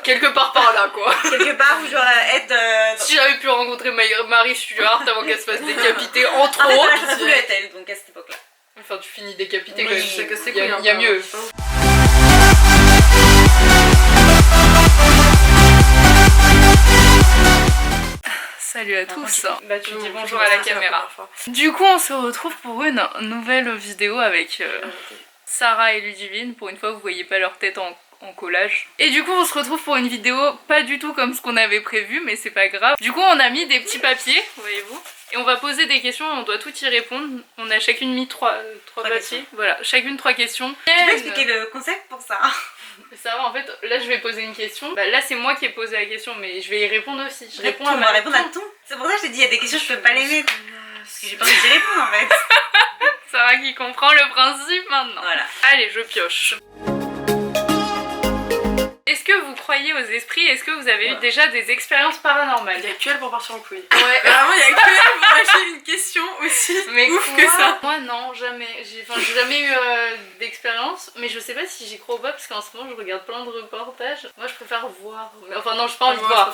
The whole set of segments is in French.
quelque part par là quoi. Quelque part où genre être... Si j'avais pu rencontrer Marie Stuart avant qu'elle se fasse décapiter entre En fait, autres. je faisais tout le tel, donc à cette époque-là. Enfin tu finis décapité Oui, quand même, c'est que c'est il y a, cool, il y a hein, mieux. Salut à tous. Bah tu dis bonjour à la caméra. Du coup on se retrouve pour une nouvelle vidéo avec Sarah et Ludivine. Pour une fois vous voyez pas leur tête en collage. Et du coup on se retrouve pour une vidéo pas du tout comme ce qu'on avait prévu, mais c'est pas grave. Du coup on a mis des petits papiers, voyez-vous. Et on va poser des questions, on doit tout y répondre. On a chacune mis trois papiers. Questions. Voilà, chacune 3 questions. Tu peux expliquer le concept pour ça? Ça va, en fait, là je vais poser une question. Bah, là c'est moi qui ai posé la question, mais je vais y répondre aussi. Je réponds à on ma va répondre à tout. C'est pour ça que je t'ai dit, il y a des questions je peux pas les mettre. Parce que j'ai pas envie d'y répondre en fait. Sarah qui comprend le principe maintenant. Voilà. Allez, je pioche. Est-ce que vous croyez aux esprits? Est-ce que vous avez eu déjà des expériences paranormales? Il y a que elle pour partir en couille. Ouais. Vraiment, il y a que elle pour lâcher une question aussi Mais ouf quoi que ça. Moi non, jamais. J'ai jamais eu d'expérience, mais je sais pas si j'y crois ou pas parce qu'en ce moment je regarde plein de reportages. Moi je préfère voir. Mais, enfin non, j'ai pas envie de voir.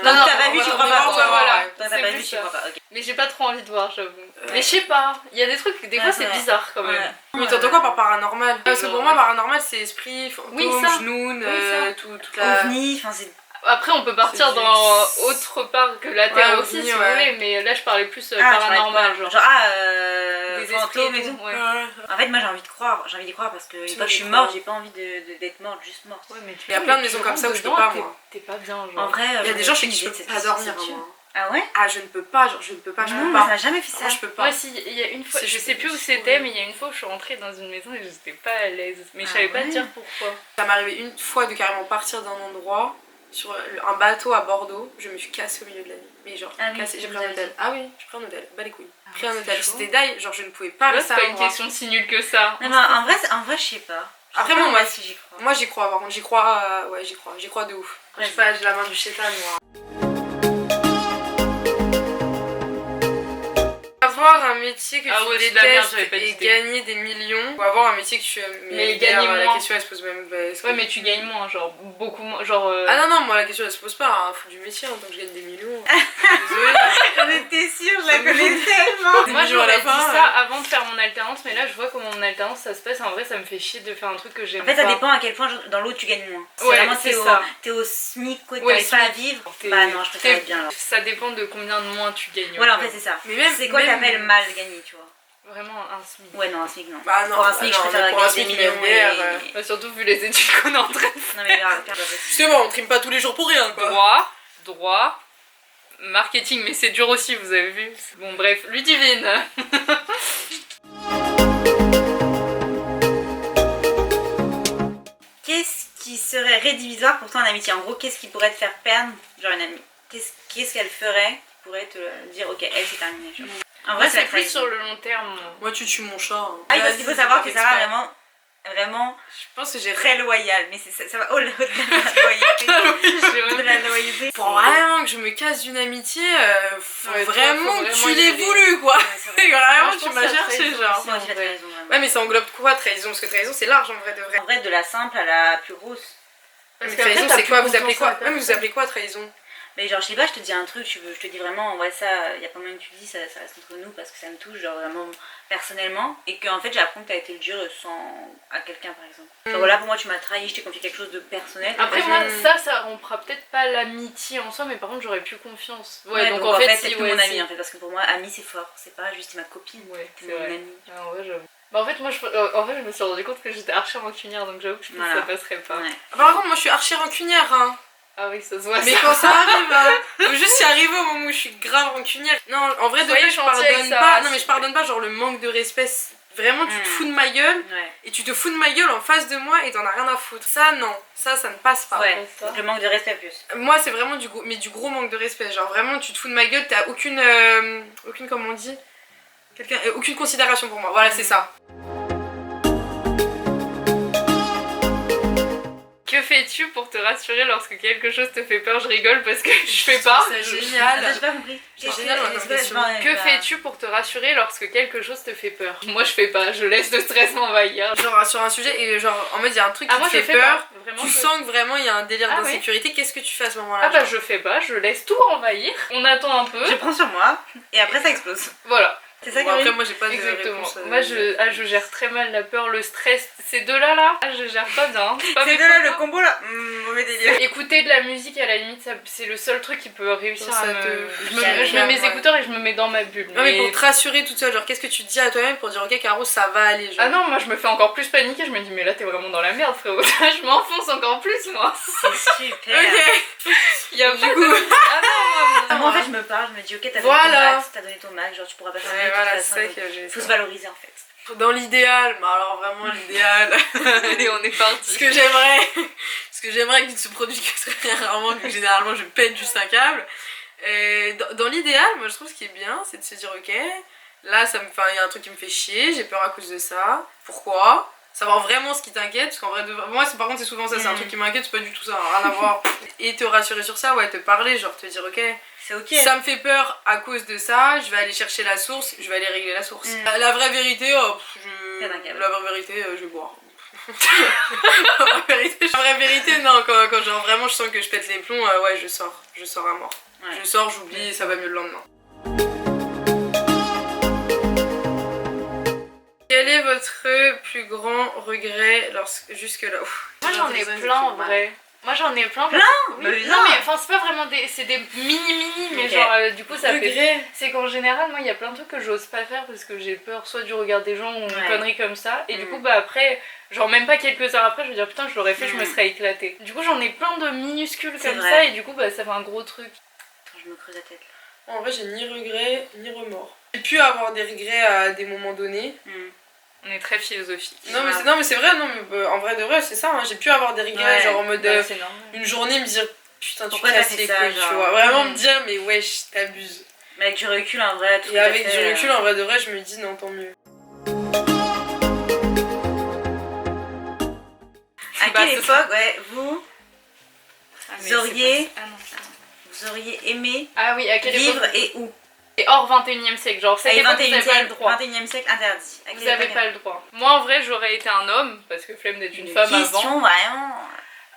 Non, non, t'as pas vu, tu crois pas. voilà. Toi C'est t'as pas plus vu, tu ça. crois pas. Ok. Mais j'ai pas trop envie de voir, j'avoue. Mais je sais pas, il y a des trucs, des fois Ouais, c'est ouais. bizarre quand même. Ouais. Mais t'entends quoi par paranormal? Parce que pour moi, paranormal c'est esprit, fantôme, Oui, ça. genoun, Oui, ça. toute la. OVNI, enfin c'est... Après on peut partir C'est dans juste- autre part que la Terre Ouais, aussi ovni, si vous ouais. voulez, mais là je parlais plus Ah, tu paranormal vois, genre. Des Des fantômes esprits et tout. ouais. En fait moi j'ai envie de croire, d'y croire parce que une Tu fois que je suis veux y morte, croire. j'ai pas envie d'être morte, juste morte. Ouais, mais tu Il y a vois, plein de mais maisons tu comme ça où rentres je peux dedans, pas, t'es- moi. T'es pas bien genre. En vrai, Il y a des gens chez qui je j'ai peux pas dormir, moi. Ah ouais? Ah, je ne peux pas, genre je ne peux pas, je Non, peux moi, ça pas. m'a jamais fait ça. Moi, je peux pas. Moi si, il y a une fois, Si, je je sais peux plus où juste c'était, courir. mais il y a une fois où je suis rentrée dans une maison et j'étais pas à l'aise. Mais je Ah savais pas ouais. te dire pourquoi. Ça m'est arrivé une fois de carrément partir d'un endroit sur un bateau à Bordeaux. Je me suis cassée au milieu de la nuit. Mais genre, Ah oui, cassée, j'ai vous pris un avez hôtel. dit. Ah oui, j'ai pris un hôtel, bas les couilles. Ah Pris un ouais, hôtel, c'est chaud. c'était die, genre je ne pouvais pas Là rester c'est pas à une l'endroit. question si nulle que ça. Non mais en vrai je sais pas. Je Après, sais pas, moi, si j'y crois. Moi j'y crois, par contre, j'y crois, ouais, j'y crois de ouf. Je sais pas, j'ai la main du chétan, moi. Avoir un métier que Ah tu ouais, c'est de la merde, détestes j'avais pas et d'idée. gagner des millions, ou avoir un métier que tu aimes. Mais d'ailleurs, gagner la moins. question elle se pose même. est-ce que- Ouais mais tu gagnes moins, genre beaucoup moins, genre... Ah non, non, moi la question elle se pose pas, hein, faut du métier, hein, tant que je gagne des millions. Désolée. J'en étais sûre, je la connais tellement. Moi Des millions à j'aurais la dit fin, ça avant de faire mon alternance, mais là je vois comment mon alternance ça se passe. En vrai ça me fait chier de faire un truc que j'aime En pas. fait, ça dépend à quel point dans l'autre tu gagnes moins. Si Ouais, vraiment c'est t'es ça. t'es au SMIC, quoi, Ouais, t'arrives pas à SMIC. vivre, T'es- bah non, je préfère t'es- être bien là. Ça dépend de combien de moins tu gagnes. Voilà, en quoi. fait, c'est ça. Mais même. C'est quoi même- t'appelles mal gagné, tu vois? Vraiment un SMIC. Ouais, non, un SMIC, non. Bah non, Pour un bah SMIC, non, je préfère mais pour un gagner des SMIC, millions milliardaire, et... Bah, surtout vu les études qu'on est en train de faire. Non mais grave, Justement, on trime pas tous les jours pour rien, quoi. Droit, marketing, mais c'est dur aussi, vous avez vu. Bon bref, Ludivine. Qu'est-ce qui serait rédhibitoire pour toi en amitié? En gros, qu'est-ce qui pourrait te faire perdre, genre une amie? Qu'est-ce qu'elle ferait qui pourrait te dire, ok, elle c'est terminé, genre. En vrai, C'est la plus trahison. sur le long terme. Moi, tu tues mon chat. Hein. Ah oui, parce qu'il faut savoir que Sarah Sarah est vraiment Je pense que j'ai très loyale, mais ça va au-delà de la loyauté. De la loyauté. Pour vraiment que je me casse d'une amitié, faut Ouais, toi, vraiment faut que vraiment tu y l'aies aller. voulu, quoi. Ouais, c'est vrai. Vraiment, Moi, je tu pense m'as à cherché, trahison genre. aussi. Moi, j'ai en fait vrai. raison, vraiment. Ouais, mais ça englobe quoi, trahison? Parce que trahison, c'est large en vrai de vrai. En vrai, de la simple à la plus grosse. Mais qu'après, trahison, t'as c'est plus quoi? Vous appelez confiance en quoi? la Ouais, mais vous appelez quoi trahison? Mais genre, je sais pas, je te dis un truc, je te dis vraiment, ouais, ça, il y a pas moyen que tu le dis, ça reste entre nous parce que ça me touche, genre vraiment personnellement. Et qu'en fait, j'apprends que t'as été le dur sans. À quelqu'un, par exemple. Genre là, pour moi, tu m'as trahi, je t'ai confié quelque chose de personnel. Après Vas-y. moi ça rompra peut-être pas l'amitié en soi, mais par contre j'aurais plus confiance. Ouais, donc en fait, c'est si, plus ouais, mon ami si. en fait, parce que pour moi, ami c'est fort, c'est pas juste ma copine, Ouais, c'est c'est mon vrai. ami. Ah ouais, j'avoue. Bah en fait moi en fait je me suis rendu compte que j'étais archi rancunière, donc j'avoue que je pense Voilà. que ça passerait pas. Ouais. Par contre, moi, je suis archi rancunière, hein. Ah oui, ça se voit. Mais ça. quand ça arrive, faut juste y arriver au moment où je suis grave rancunière. Non, en vrai, de Soyez vrai, je gentil avec pardonne ça, pas. Non, s'il mais vous je pardonne pas, genre le manque de respect. Vraiment, tu te fous de ma gueule. Ouais. Et tu te fous de ma gueule en face de moi et t'en as rien à foutre. Ça, non. Ça ne passe pas. Ouais, ça. donc le manque de respect plus. Moi, c'est vraiment du gros manque de respect. Genre, vraiment, tu te fous de ma gueule, t'as aucune. Comment on dit aucune considération pour moi. Voilà, c'est ça. Que fais-tu pour te rassurer lorsque quelque chose te fait peur? Je rigole parce que je fais pas. C'est génial. J'ai pas compris. C'est génial, moi, comme question. Que fais-tu pour te rassurer lorsque quelque chose te fait peur? Moi je fais pas, je laisse le stress m'envahir. Genre sur un sujet et genre en mode il y a un truc qui moi, te fait je fais peur, pas. Vraiment, tu sens que vraiment il y a un délire Ah, d'insécurité, qu'est-ce que tu fais à ce moment-là? Ah bah je fais pas, je laisse tout envahir. On attend un peu. Je prends sur moi et après ça explose. Voilà. C'est ça Bon, qui après moi j'ai pas de Exactement. réponse. Moi je gère très mal la peur, le stress. Ces deux-là là, je gère pas bien. Hein. Pas C'est mes de là copains. le combo là. Mauvais délire. Écouter de la musique à la limite, c'est le seul truc qui peut réussir Ça à te- me... Je Ouais. mets mes écouteurs et je me mets dans ma bulle. Non mais pour te rassurer toute seule, genre qu'est-ce que tu te dis à toi-même pour dire ok Caro ça va aller genre. Ah non, moi je me fais encore plus paniquer, je me dis mais là t'es vraiment dans la merde frérot, je m'enfonce encore plus moi. C'est super. Ok. Il y a Du pas coup. de... Ah non, Moi en fait je me parle, je me dis ok t'as Voilà. donné ton max, t'as donné ton max, genre tu pourras pas faire mieux Ouais de voilà toute c'est façon, ça donc que j'ai. faut se valoriser en fait. Dans l'idéal, mais alors vraiment l'idéal. Allez on est parti. ce que j'aimerais qu'il ne se produise que très rarement, vu que généralement je pète juste un câble. Dans l'idéal, moi je trouve ce qui est bien, c'est de se dire ok, là il y a un truc qui me fait chier, j'ai peur à cause de ça. Pourquoi? Savoir vraiment ce qui t'inquiète, parce qu'en vrai, moi par contre c'est souvent ça, c'est un truc qui m'inquiète, c'est pas du tout ça, rien à voir. Et te rassurer sur ça, ouais, te parler, genre te dire ok, C'est ok. ça me fait peur à cause de ça, je vais aller chercher la source, je vais aller régler la source. La vraie vérité, la vraie vérité, je vais boire. La vraie vérité, non, quand genre vraiment je sens que je pète les plombs, ouais, je sors à mort. Ouais. Je sors, j'oublie, ça va mieux le lendemain. Quel est votre plus grand regret jusque-là? Moi j'en ai plein en vrai. Moi j'en ai plein. Plein Oui. Bah, Non mais enfin c'est pas vraiment des... C'est des mini mais Ok. genre du coup ça fait... Regret. C'est qu'en général moi il y a plein de trucs que j'ose pas faire parce que j'ai peur soit du regard des gens ou une Ouais. connerie comme ça. Et du coup bah après, genre même pas quelques heures après je veux dire putain je l'aurais fait, je me serais éclatée. Du coup j'en ai plein de minuscules C'est comme vrai. ça et du coup bah ça fait un gros truc. Attends, je me creuse la tête là. En vrai, j'ai ni regret ni remords. J'ai pu avoir des regrets à des moments donnés. On est très philosophique. Non mais c'est vrai, non mais en vrai de vrai c'est ça, hein. J'ai pu avoir des regrets Ouais. genre en mode Bah, c'est normal. une journée me dire putain Pourquoi tu t'as casses fait les ça, couilles, genre tu vois. Vraiment me dire mais wesh t'abuses. Mais avec du recul en vrai, tout Et à avec fait, du recul en vrai de vrai je me dis non tant mieux. À Bah, quelle c'est époque, ouais, vous Ah, mais Vous auriez- c'est pas- Ah, non. vous auriez aimé Ah oui, à quelle vivre époque? et où? Et hors 21e siècle, genre cette Et époque vous 21e avez pas le droit. 21e siècle interdit. À Vous quelle avez époque pas le droit. Moi en vrai j'aurais été un homme, parce que flemme d'être une femme question, avant. vraiment.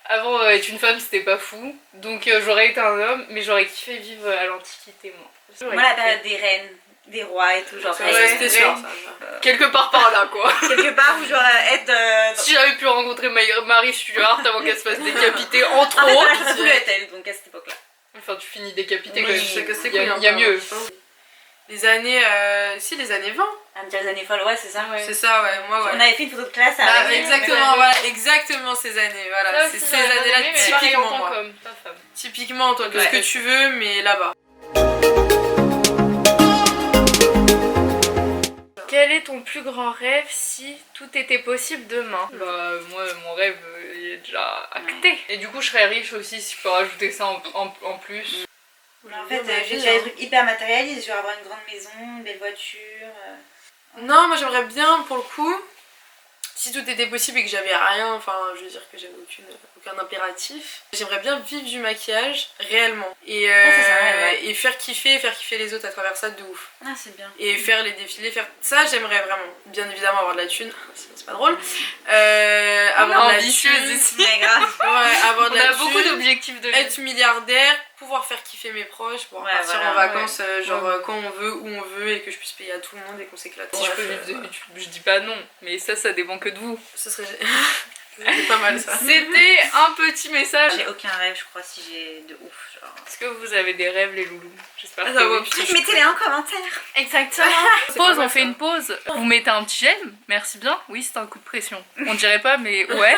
Avant être une femme c'était pas fou, donc j'aurais été un homme, mais j'aurais kiffé vivre à l'Antiquité moi. J'aurais Moi, la kiffé. période des reines, des rois et tout, genre. Ouais, Ouais, c'était ouais. sûr ça. Quelque part par là quoi. Quelque part où genre être. Si j'avais pu rencontrer Marie Stuart avant qu'elle se fasse décapiter, entre En fait, voilà, autres. je serais plus être elle, donc à cette époque-là. Enfin tu finis décapité Oui, quand même, ça casse les il y a, couilles, il y a hein, mieux. Les années les années 20. À me dire les années folles, ouais, c'est ça. Ouais. C'est ça ouais, moi ouais. On avait fait une photo de classe Bah, avec. exactement, voilà, exactement ces années, voilà, Ça c'est aussi, ces j'aurais bien années-là aimé, mais pareil, en typiquement tant moi. qu'homme, pas femme. Typiquement toi, Ouais. ce que tu veux, mais là-bas. Quel est ton plus grand rêve si tout était possible demain? Bah moi mon rêve il est déjà acté. Et du coup je serais riche aussi si je peux rajouter ça en plus. Mais en fait, j'ai déjà des trucs hyper matérialistes, genre avoir une grande maison, une belle voiture. Non, moi j'aimerais bien pour le coup, si tout était possible et que j'avais rien, enfin je veux dire que j'avais aucun impératif, j'aimerais bien vivre du maquillage réellement. Et, ça, c'est vrai, ouais. et faire kiffer les autres à travers ça de ouf. Ah, c'est bien. Et faire les défilés, faire ça j'aimerais vraiment. Bien évidemment avoir de la thune, c'est pas drôle. Avoir de la ambitieuse thune, ici. Mais grave. ouais, avoir de On la a beaucoup thune, d'objectifs de vie. être milliardaire, pouvoir faire kiffer mes proches, pouvoir Ouais, partir voilà, en vacances ouais. genre quand on veut, où on veut et que je puisse payer à tout le monde et qu'on s'éclate. Si je peux vivre de... Je dis pas non, mais ça dépend que de vous. Ce serait c'est pas mal ça. C'était un petit message. J'ai aucun rêve, je crois, si j'ai de ouf. Genre. Est-ce que vous avez des rêves les loulous? J'espère Ah, que ça va, oui. putain, Mettez-les en commentaire. Exactement. C'est Pause, pas mal, on fait ça. une pause. Vous mettez un petit j'aime, merci bien. Oui, c'est un coup de pression. On dirait pas, mais ouais.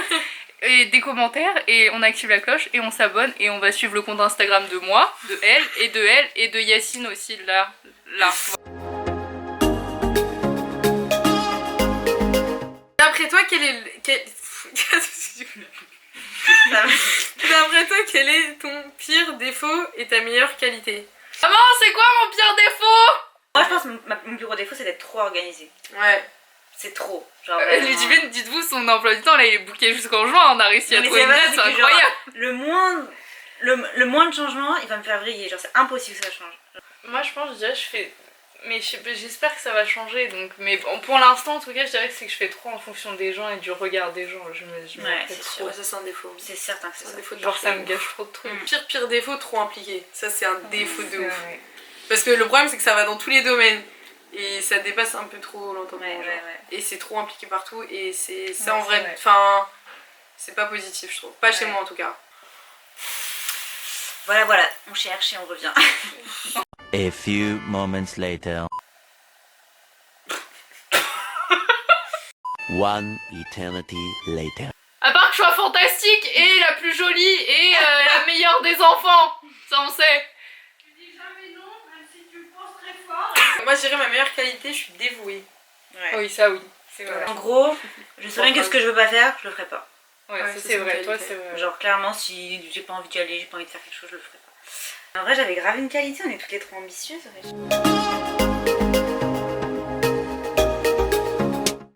Et des commentaires, et on active la cloche, et on s'abonne, et on va suivre le compte Instagram de moi, de elle, et de Yacine aussi, là. D'après toi, D'après toi, quel est ton pire défaut et ta meilleure qualité? Maman, c'est quoi mon pire défaut? Moi, je pense que mon plus gros défaut, c'est d'être trop organisé. Ouais. C'est trop. Genre, Ludivine, dites-vous, son emploi du temps, là, il est booké jusqu'en juin, on a réussi à trouver une date, c'est incroyable. Genre, le moins de changement, il va me faire vriller. Genre, c'est impossible que ça change. Moi, je pense, je dirais, je fais... Mais j'espère que ça va changer, donc... Mais bon, pour l'instant, en tout cas, je dirais que c'est que je fais trop en fonction des gens et du regard des gens. Je me Ouais, fais c'est trop. Ouais, ça c'est un défaut. C'est certain que c'est un ça. défaut de Genre, ça partout. me gâche trop de trucs. Pire défaut, trop impliqué. Ça c'est un défaut de ouf. Ouais. Parce que le problème c'est que ça va dans tous les domaines. Et ça dépasse un peu trop l'entendement. Ouais. Et c'est trop impliqué partout. Et c'est ça Ouais, en vrai. c'est vrai. Enfin, c'est pas positif je trouve. Pas chez Ouais. moi en tout cas. Voilà, on cherche et on revient. A few moments later. One eternity later. À part que je sois fantastique et la plus jolie et la meilleure des enfants, ça on sait. Tu dis jamais non, même si tu le penses très fort. Moi je dirais ma meilleure qualité, je suis dévouée. Ouais. Oui, ça oui, c'est vrai. En gros, je sais bien que ce que je veux pas faire, je le ferai pas. Ouais, Ouais, ça ça, c'est une vrai, toi qualité. c'est vrai. Genre, clairement, si j'ai pas envie d'y aller, j'ai pas envie de faire quelque chose, je le ferai pas. En vrai, j'avais grave une qualité, on est toutes les trois ambitieuses.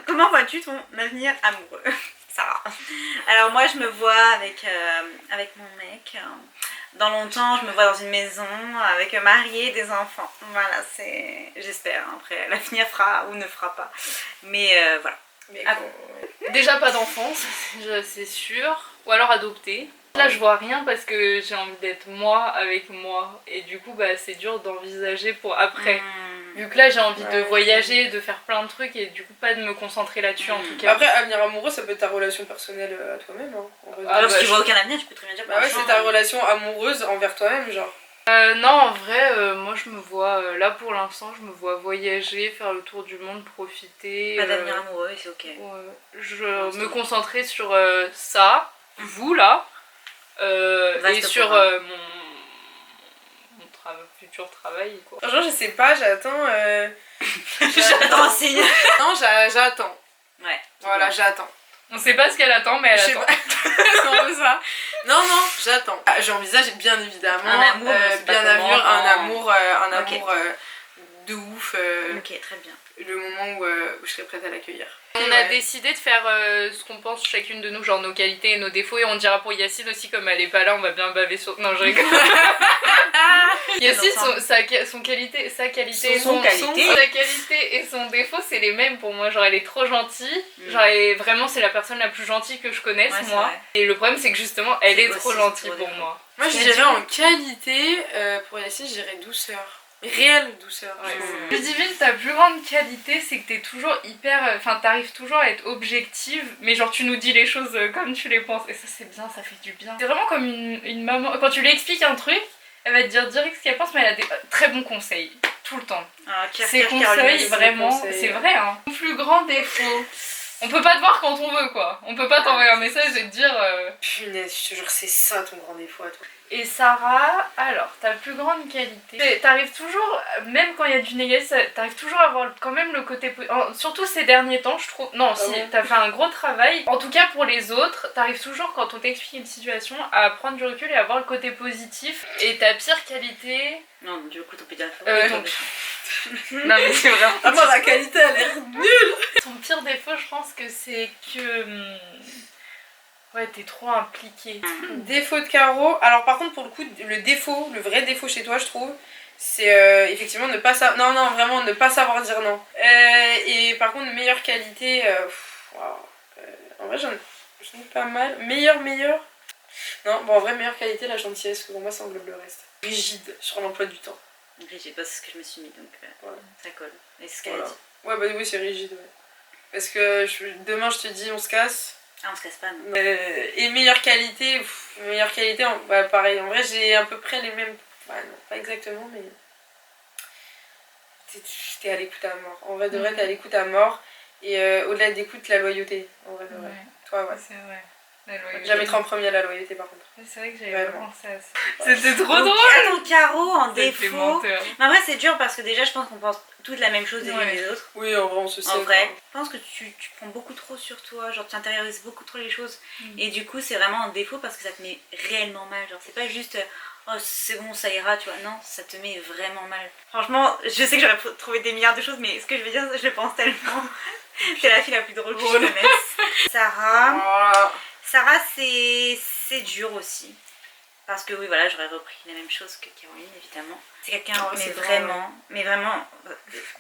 Comment vois-tu ton avenir amoureux, Sarah? Alors moi je me vois avec mon mec dans longtemps, je me vois dans une maison avec un mari et des enfants. Voilà, c'est... j'espère, hein. Après l'avenir fera ou ne fera pas. Mais voilà. Mais Ah Déjà pas d'enfant, c'est sûr. Ou alors adopter. Là je vois rien parce que j'ai envie d'être moi avec moi. Et du coup bah c'est dur d'envisager pour après. Vu que là j'ai envie de Ouais. voyager, de faire plein de trucs et du coup pas de me concentrer là-dessus en tout cas. Après, avenir amoureux, ça peut être ta relation personnelle à toi-même. Hein, en vrai. Ah, Alors bah, si tu je- vois aucun avenir, tu peux très bien dire Bah ouais, c'est ta relation amoureuse envers toi-même, genre. Non, en vrai, moi je me vois, là pour l'instant, je me vois voyager, faire le tour du monde, profiter. Pas d'avenir amoureux et c'est ok. Ouais, me concentrer sur ça, vous là, et Vaste sur programme. mon futur travail quoi. Franchement, je sais pas, j'attends. J'attends un signe. Non, j'attends. Ouais. Voilà, j'attends. On sait pas ce qu'elle attend, mais Je elle sais attend. pas. C'est un peu ça. Non, j'attends. Ah, j'envisage bien évidemment Un amour, mais c'est pas bien comment, amour, un quand- amour, Ok. de ouf. Ok, très bien. Le moment où je serai prête à l'accueillir. On a décidé de faire ce qu'on pense chacune de nous, genre nos qualités et nos défauts, et on dira pour Yacine aussi, comme elle est pas là, on va bien baver sur... Non, je rigole. Yacine, sa qualité, sa qualité, Son qualité. sa qualité et son défaut, c'est les mêmes pour moi. Genre, elle est trop gentille. Genre, vraiment, c'est la personne la plus gentille que je connaisse, Ouais, c'est moi. vrai. Et le problème, c'est que justement, elle est C'est trop aussi gentille son pour défaut. moi. Moi, je dirais en qualité, pour Yacine, je dirais douceur. Réelle douceur. Ouais, je trouve. Ludivine, ta plus grande qualité, c'est que t'es toujours hyper... Enfin, t'arrives toujours à être objective, mais genre tu nous dis les choses comme tu les penses. Et ça, c'est bien, ça fait du bien. C'est vraiment comme une maman... Quand tu lui expliques un truc, elle va te dire direct ce qu'elle pense, mais elle a des très bons conseils. Tout le temps. Ah, Ces conseils, vraiment, conseils. c'est vrai, hein. Mon plus grand défaut... On peut pas te voir quand on veut, quoi. On peut pas t'envoyer un message et te dire... Punaise, je te jure, c'est ça ton grand défaut à toi. Et Sarah, alors, ta plus grande qualité, t'arrives toujours, même quand il y a du négatif, t'arrives toujours à avoir quand même le côté... Surtout ces derniers temps, je trouve... Non, si, ouais. t'as fait un gros travail. En tout cas, pour les autres, t'arrives toujours, quand on t'explique une situation, à prendre du recul et à voir le côté positif. Et ta pire qualité... Non, du coup, ton pédiatre. Non, mais c'est vraiment... Ah, moi, la qualité, elle a l'air nulle. Ton pire défaut, je pense que c'est que... Ouais, t'es trop impliquée. Défaut de Caro. Alors, par contre, pour le coup, le défaut, le vrai défaut chez toi, je trouve, c'est effectivement ne pas savoir. Non, non, vraiment, ne pas savoir dire non. Et par contre, meilleure qualité. En vrai, j'en ai pas mal. Meilleur. Non, bon, en vrai, meilleure qualité, la gentillesse, que pour moi, ça englobe le reste. Rigide sur l'emploi du temps. Rigide, pas ce que je me suis mis, donc Voilà. ça colle. Et c'est ce qu'elle Voilà. a dit. Ouais, bah oui, c'est rigide, ouais. Parce que demain, je te dis, on se casse. Ah, on se casse pas, non. Et meilleure qualité, bah, pareil, en vrai j'ai à peu près les mêmes, bah non, pas exactement, mais t'es à l'écoute à mort, en vrai de vrai t'es à l'écoute à mort, et au-delà d'écoute, la loyauté, en vrai de vrai, toi ouais, C'est vrai. La loyauté. jamais trop en premier la loyauté par contre. C'est vrai que j'avais pas Vraiment. pensé à ça. C'était trop Donc, drôle. attends, Caro en Ça fait défaut. menteur. Mais en vrai, c'est dur parce que déjà, je pense qu'on pense toutes la même chose les unes Ouais. des autres. Oui, en vrai on se sait. En vrai, je pense que tu prends beaucoup trop sur toi, genre tu intériorises beaucoup trop les choses. Et du coup, c'est vraiment un défaut parce que ça te met réellement mal. Genre, c'est pas juste oh c'est bon ça ira, tu vois. Non, ça te met vraiment mal. Franchement, je sais que j'aurais trouvé des milliards de choses, mais ce que je veux dire, je le pense tellement. C'est la fille la plus drôle que je connaisse. Sarah, c'est dur aussi. Parce que oui, voilà, j'aurais repris la même chose que Caroline, évidemment. C'est quelqu'un, mais vraiment,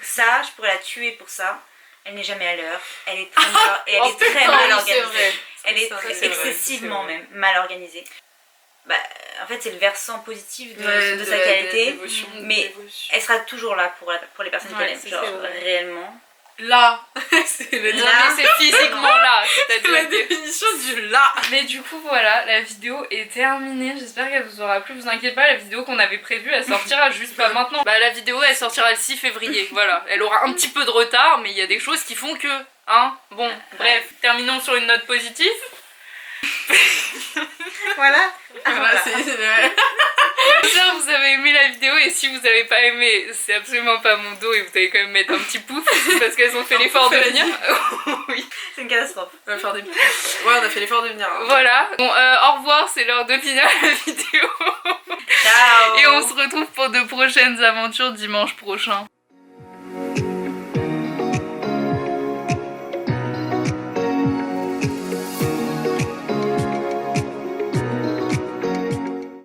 ça, je pourrais la tuer pour ça. Elle n'est jamais à l'heure. Elle est très mal organisée. Elle est excessivement même mal organisée. Bah, en fait, c'est le versant positif de sa qualité. Mais elle sera toujours là pour les personnes qu'elle aime. Genre, réellement. Là, c'est le Non mais c'est physiquement là, c'est-à-dire la définition du là. Mais du coup voilà, la vidéo est terminée, j'espère qu'elle vous aura plu, vous inquiétez pas, la vidéo qu'on avait prévue elle sortira juste pas maintenant. Bah la vidéo elle sortira le 6 février, voilà, elle aura un petit peu de retard mais il y a des choses qui font que, hein, bon, bref, terminons sur une note positive. Voilà. J'espère que vous avez aimé la vidéo et si vous n'avez pas aimé, c'est absolument pas mon dos et vous allez quand même mettre un petit pouce parce qu'elles ont fait l'effort de venir. Oui. C'est une catastrophe. On va faire des pouces. Ouais, on a fait l'effort de venir. Hein. Voilà. Bon, au revoir, c'est l'heure de finir la vidéo. Ciao. Et on se retrouve pour de prochaines aventures dimanche prochain.